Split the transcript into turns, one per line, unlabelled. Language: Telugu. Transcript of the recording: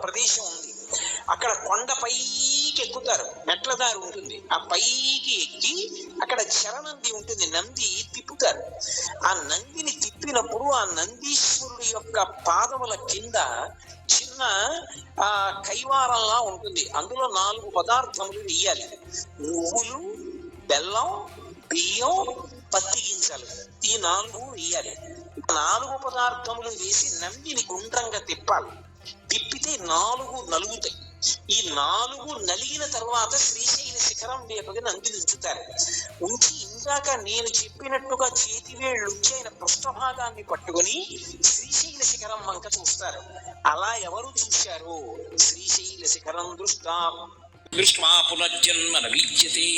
ప్రదేశం ఉంది. అక్కడ కొండ పైకి ఎక్కుతారు, మెట్ల దారి ఉంటుంది. ఆ పైకి ఎక్కి అక్కడ చరనంది ఉంటుంది, నంది తిప్పుతారు. ఆ నందిని తిప్పినప్పుడు ఆ నందీశ్వరుడి యొక్క పాదముల కింద చిన్న కైవారంలా ఉంటుంది. అందులో 4 పదార్థములు వేయాలి: నువ్వులు, బెల్లం, బియ్యం, పత్తి గింజలు. ఈ 4 వేయాలి. 4 పదార్థములు వేసి నందిని గుండ్రంగా తిప్పాలి. తిప్పితే 4 నలుగుతాయి. ఈ 4 నలిగిన తర్వాత శ్రీశైల శిఖరం వైపుగా నందిని ఉంచుతారు. ఉంచి ఇందాక నేను చెప్పినట్టుగా చేతివేళ్ళుంచి ఆయన పృష్ఠభాగాన్ని పట్టుకుని శ్రీశైల శిఖరం వంక చూస్తారు. అలా ఎవరు చూశారో శ్రీశైల శిఖరం దృష్టా పునర్జన్మ వీచ్యతే